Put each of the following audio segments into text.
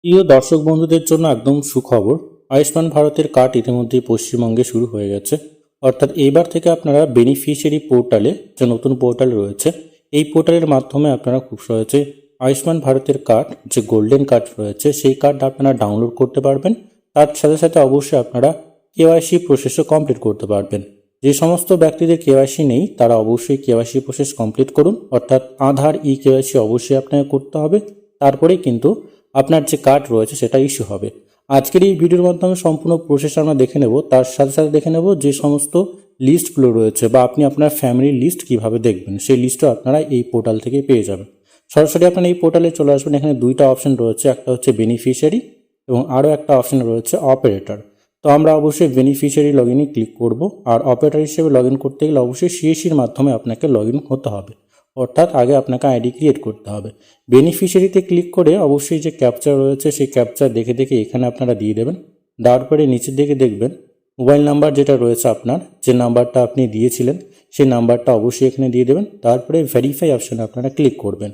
প্রিয় দর্শক বন্ধুদের জন্য একদম সুখবর। আয়ুষ্মান ভারতের কার্ড ইতিমধ্যেই পশ্চিমবঙ্গে শুরু হয়ে গেছে। অর্থাৎ এইবার থেকে আপনারা বেনিফিশিয়ারি পোর্টালে, যে নতুন পোর্টাল রয়েছে, এই পোর্টালের মাধ্যমে আপনারা খুব সহজে আয়ুষ্মান ভারতের কার্ড, যে গোল্ডেন কার্ড রয়েছে, সেই কার্ড আপনারা ডাউনলোড করতে পারবেন। তার সাথে সাথে অবশ্যই আপনারা কেওয়াইসি প্রসেসও কমপ্লিট করতে পারবেন। যে সমস্ত ব্যক্তিদের কেওয়াইসি নেই তারা অবশ্যই কেওয়াইসি প্রসেস কমপ্লিট করুন। অর্থাৎ আধার কেওয়াইসি অবশ্যই আপনাকে করতে হবে, তারপরেই কিন্তু আপনার যে কার্ড রয়েছে সেটা ইস্যু হবে। আজকের এই ভিডিওর মাধ্যমে সম্পূর্ণ প্রসেস আমরা দেখে নেব। তার সাথে সাথে দেখে নেব যে সমস্ত লিস্টগুলো রয়েছে বা আপনি আপনার ফ্যামিলির লিস্ট কিভাবে দেখবেন, সেই লিস্টও আপনারা এই পোর্টাল থেকে পেয়ে যাবেন। সরাসরি আপনারা এই পোর্টালে চলে আসবেন। এখানে দুইটা অপশন রয়েছে, একটা হচ্ছে বেনিফিশিয়ারি এবং আরও একটা অপশন রয়েছে অপারেটর। তো আমরা অবশ্যই বেনিফিশিয়ারি লগ ইনে ক্লিক করব। আর অপারেটর হিসেবে লগ ইন করতে গেলে অবশ্যই সিএসসির মাধ্যমে আপনাকে লগ ইন হতে হবে। অর্থাৎ আগে আপনাকে আইডি ক্রিয়েট করতে হবে। বেনিফিশিয়ারিতে ক্লিক করে অবশ্যই যে ক্যাপচা রয়েছে সেই ক্যাপচা দেখে দেখে এখানে আপনারা দিয়ে দেবেন। দেওয়ার পরে নিচের দিকে দেখবেন মোবাইল নাম্বার যেটা রয়েছে, আপনার যে নাম্বারটা আপনি দিয়েছিলেন সেই নাম্বারটা অবশ্যই এখানে দিয়ে দেবেন। তারপরে ভেরিফাই অপশানে আপনারা ক্লিক করবেন।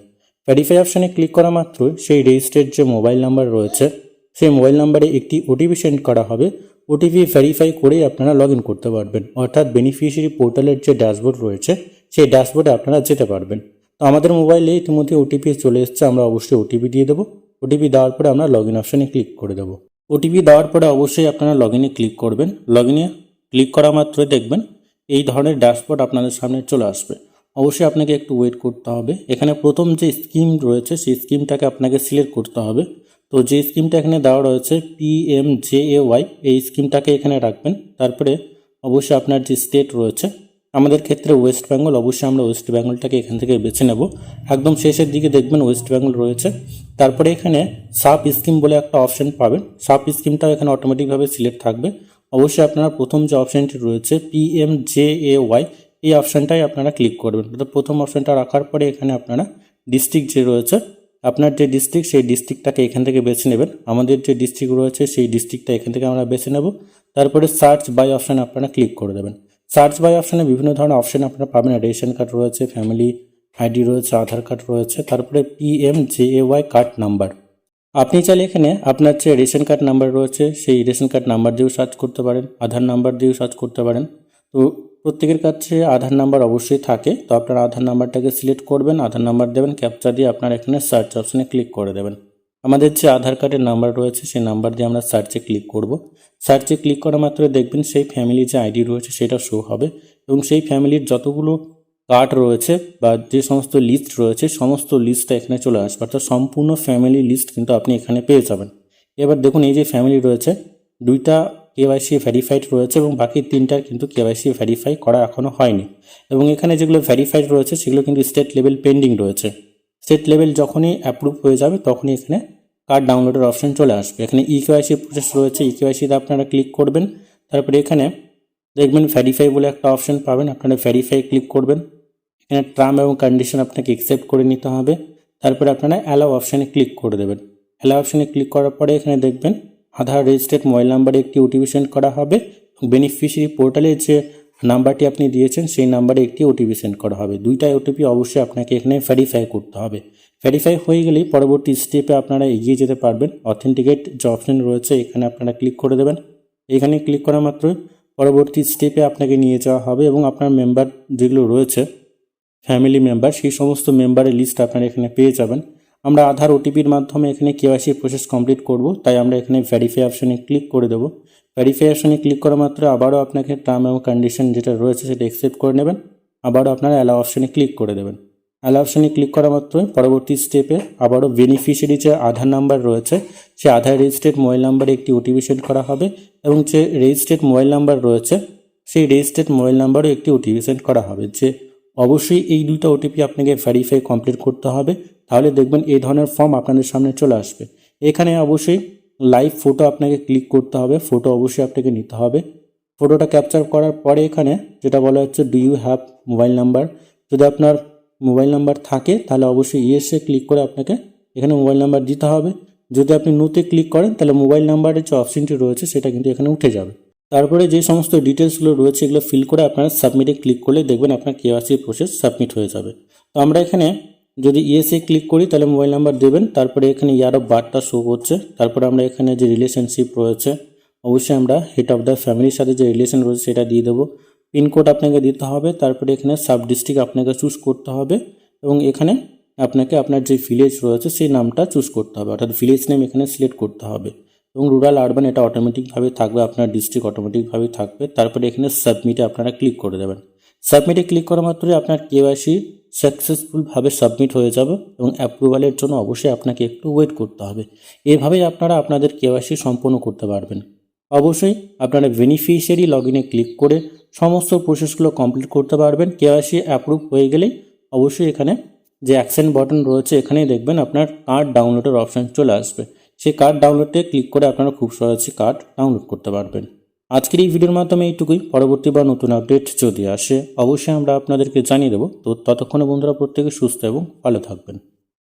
ভেরিফাই অপশানে ক্লিক করা মাত্রই সেই রেজিস্টার্ড যে মোবাইল নাম্বার রয়েছে সেই মোবাইল নাম্বারে একটি ওটিপি সেন্ড করা হবে। ওটিপি ভেরিফাই করেই আপনারা লগ ইন করতে পারবেন। অর্থাৎ বেনিফিশিয়ারি পোর্টালের যে ড্যাশবোর্ড রয়েছে সেই ড্যাশবোর্ডে আপনারা যেতে পারবেন। তো আমাদের মোবাইলে ইতিমধ্যে ওটিপি চলে এসেছে, আমরা অবশ্যই ওটিপি দিয়ে দেবো। ওটিপি দেওয়ার পরে আমরা লগ ইন অপশানে ক্লিক করে দেবো। ওটিপি দেওয়ার পরে অবশ্যই আপনারা লগ ইনে ক্লিক করবেন। লগ ইনে ক্লিক করা মাত্রই দেখবেন এই ধরনের ড্যাশবোর্ড আপনাদের সামনে চলে আসবে। অবশ্যই আপনাকে একটু ওয়েট করতে হবে। এখানে প্রথম যে স্কিম রয়েছে সেই স্কিমটাকে আপনাকে সিলেক্ট করতে হবে। তো যে স্কিমটা এখানে দেওয়া রয়েছে PMJAY, এই স্কিমটাকে এখানে রাখবেন। তারপরে অবশ্যই আপনার যে স্টেট রয়েছে, আমাদের ক্ষেত্রে ওয়েস্ট বেঙ্গল, অবশ্যই আমরা ওয়েস্ট বেঙ্গলটাকে এখান থেকে বেছে নেব। একদম শেষের দিকে দেখবেন ওয়েস্ট বেঙ্গল রয়েছে। তারপরে এখানে সাব স্কিম বলে একটা অপশন পাবেন, সাব স্কিমটাও এখানে অটোমেটিকভাবে সিলেক্ট থাকবে। অবশ্যই আপনারা প্রথম যে অপশানটি রয়েছে PMJAY, এই অপশানটাই আপনারা ক্লিক করবেন। তো প্রথম অপশানটা রাখার পরে এখানে আপনারা ডিস্ট্রিক্ট যে রয়েছে, আপনার যে ডিস্ট্রিক্ট সেই ডিস্ট্রিক্টটাকে এখান থেকে বেছে নেবেন। আমাদের যে ডিস্ট্রিক্ট রয়েছে সেই ডিস্ট্রিক্টটা এখান থেকে আমরা বেছে নেব। তারপরে সার্চ বাই অপশানে আপনারা ক্লিক করে দেবেন। সার্চ বাই অপশানে বিভিন্ন ধরনের অপশান আপনারা পাবেন। রেশন কার্ড রয়েছে, ফ্যামিলি আইডি রয়েছে, আধার কার্ড রয়েছে, তারপরে PMJAY কার্ড নাম্বার। আপনি চাইলে এখানে আপনার যে রেশন কার্ড নাম্বার রয়েছে সেই রেশন কার্ড নাম্বার দিয়েও সার্চ করতে পারেন, আধার নাম্বার দিয়েও সার্চ করতে পারেন। তো প্রত্যেকের কাছে আধার নাম্বার অবশ্যই থাকে। তো আপনার আধার নাম্বারটাকে সিলেক্ট করবেন, আধার নাম্বার দেবেন, ক্যাপচা দিয়ে আপনার এখানে সার্চ অপশানে ক্লিক করে দেবেন। আমাদের যে আধার কার্ডের নাম্বার রয়েছে সেই নাম্বার দিয়ে আমরা সার্চে ক্লিক করব। সার্চে ক্লিক করা মাত্র দেখবেন সেই ফ্যামিলির যে আইডি রয়েছে সেটা শো হবে এবং সেই ফ্যামিলির যতগুলো কার্ড রয়েছে বা যে সমস্ত লিস্ট রয়েছে সমস্ত লিস্টটা এখানে চলে আসবে। অর্থাৎ সম্পূর্ণ ফ্যামিলি লিস্ট কিন্তু আপনি এখানে পেয়ে যাবেন। এবার দেখুন এই যে ফ্যামিলি রয়েছে, দুইটা কেওয়াইসি ভেরিফাইড রয়েছে এবং বাকি তিনটার কিন্তু কেওয়াইসি ভেরিফাই করা এখনও হয়নি। এবং এখানে যেগুলো ভেরিফাইড রয়েছে সেগুলো কিন্তু স্টেট লেভেল পেন্ডিং রয়েছে। স্টেট লেভেল যখনই অ্যাপ্রুভ হয়ে যাবে তখনই এখানে কার্ড ডাউনলোডের অপশন চলে আসবে। এখানে কেওয়াইসি প্রসেস রয়েছে, কেওয়াইসিতে আপনারা ক্লিক করবেন। তারপরে এখানে দেখবেন ভেরিফাই বলে একটা অপশন পাবেন, আপনারা ভেরিফাই ক্লিক করবেন। এখানে টার্ম এবং কন্ডিশন আপনাকে অ্যাকসেপ্ট করে নিতে হবে। তারপরে আপনারা অ্যালাউ অপশানে ক্লিক করে দেবেন। অ্যালাউ অপশানে ক্লিক করার পরে এখানে দেখবেন আধার রেজিস্টার্ড মোবাইল নাম্বারে একটি ওটিপি সেন্ড করা হবে। বেনিফিশিয়ারি পোর্টালে যে নাম্বারটি আপনি দিয়েছেন সেই নাম্বারে একটি ওটিপি সেন্ড করা হবে। দুইটা ওটিপি অবশ্যই আপনাকে এখানে ভেরিফাই করতে হবে। ভেরিফাই হয়ে গেলেই পরবর্তী স্টেপে আপনারা এগিয়ে যেতে পারবেন। অথেন্টিকেট যে অপশন রয়েছে এখানে আপনারা ক্লিক করে দেবেন। এখানে ক্লিক করা মাত্রই পরবর্তী স্টেপে আপনাকে নিয়ে যাওয়া হবে এবং আপনার মেম্বার যেগুলো রয়েছে ফ্যামিলি মেম্বার, সেই সমস্ত মেম্বারের লিস্ট আপনারা এখানে পেয়ে যাবেন। আমরা আধার ওটিপির মাধ্যমে এখানে কেওয়াইসি প্রসেস কমপ্লিট করব, তাই আমরা এখানে ভেরিফাই অপশানে ক্লিক করে দেবো। ভেরিফাই অপশানে ক্লিক করা মাত্র আবারও আপনাকে টার্ম এবং কন্ডিশন যেটা রয়েছে সেটা অ্যাকসেপ্ট করে নেবেন। আবারও আপনারা অ্যালাউ অপশানে ক্লিক করে দেবেন। অ্যালাউ অপশানে ক্লিক করা মাত্রই পরবর্তী স্টেপে আবারও বেনিফিশিয়ারি যে আধার নাম্বার রয়েছে সেই আধার রেজিস্টার্ড মোবাইল নাম্বারে একটি ওটিপি সেন্ড করা হবে এবং যে রেজিস্টার্ড মোবাইল নাম্বার রয়েছে সেই রেজিস্টার্ড মোবাইল নাম্বারও একটি ওটিপি সেন্ড করা হবে। যে অবশ্যই এই দুইটা ওটিপি আপনাকে ভেরিফাই কমপ্লিট করতে হবে, তাহলে দেখবেন এই ধরনের ফর্ম আপনাদের সামনে চলে আসবে। এখানে অবশ্যই লাইভ ফটো আপনাকে ক্লিক করতে হবে, ফটো অবশ্যই আপনাকে নিতে হবে। ফটোটা ক্যাপচার করার পরে এখানে যেটা বলা হচ্ছে do you have mobile number, যদি আপনার মোবাইল নাম্বার থাকে তাহলে অবশ্যই ইয়েসে ক্লিক করে আপনাকে এখানে মোবাইল নাম্বার দিতে হবে। যদি আপনি নোতে ক্লিক করেন তাহলে মোবাইল নাম্বারের যে অপশনটি রয়েছে সেটা কিন্তু এখানে উঠে যাবে। তারপরে যে সমস্ত ডিটেলসগুলো রয়েছে এগুলো ফিল করে আপনারা সাবমিটে ক্লিক করলে দেখবেন আপনার কেওয়াইসি প্রসেস সাবমিট হয়ে যাবে। তো আমরা এখানে যদি ইয়েসে ক্লিক করি তাহলে মোবাইল নাম্বার দেবেন, তারপরে এখানে ইয়ার অফ বার্থটা শো করছে, তারপরে আমরা এখানে যে রিলেশনশিপ রয়েছে অবশ্যই আমরা হেড অফ দ্য ফ্যামিলির সাথে যে রিলেশন রয়েছে সেটা দিয়ে দেবো। পিনকোড আপনাকে দিতে হবে, তারপরে এখানে সাব ডিস্ট্রিক্ট আপনাকে চুজ করতে হবে এবং এখানে আপনাকে আপনার যে ভিলেজ রয়েছে সেই নামটা চুজ করতে হবে, অর্থাৎ ভিলেজ নেম এখানে সিলেক্ট করতে হবে এবং রুরাল আরবান এটা অটোমেটিকভাবে থাকবে, আপনার ডিস্ট্রিক্ট অটোমেটিকভাবে থাকবে। তারপরে এখানে সাবমিটে আপনারা ক্লিক করে দেবেন। সাবমিটে ক্লিক করা মাত্রই আপনার কেওয়াইসি সাকসেসফুলভাবে সাবমিট হয়ে যাবে এবং অ্যাপ্রুভালের জন্য অবশ্যই আপনাকে একটু ওয়েট করতে হবে। এভাবেই আপনারা আপনাদের কেওয়াইসি সম্পন্ন করতে পারবেন। অবশ্যই আপনারা বেনিফিশিয়ারি লগ ইনে ক্লিক করে সমস্ত প্রসেসগুলো কমপ্লিট করতে পারবেন। কেওয়াইসি অ্যাপ্রুভ হয়ে গেলেই অবশ্যই এখানে যে অ্যাকশন বাটন রয়েছে এখানেই দেখবেন আপনার কার্ড ডাউনলোডের অপশান চলে আসবে। সেই কার্ড ডাউনলোডে ক্লিক করে আপনারা খুব সহজে কার্ড ডাউনলোড করতে পারবেন। আজকের এই ভিডিওর মাধ্যমে এইটুকুই। পরবর্তী বা নতুন আপডেট যদি আসে অবশ্যই আমরা আপনাদেরকে জানিয়ে দেবো। তো ততক্ষণে বন্ধুরা প্রত্যেকে সুস্থ এবং ভালো থাকবেন।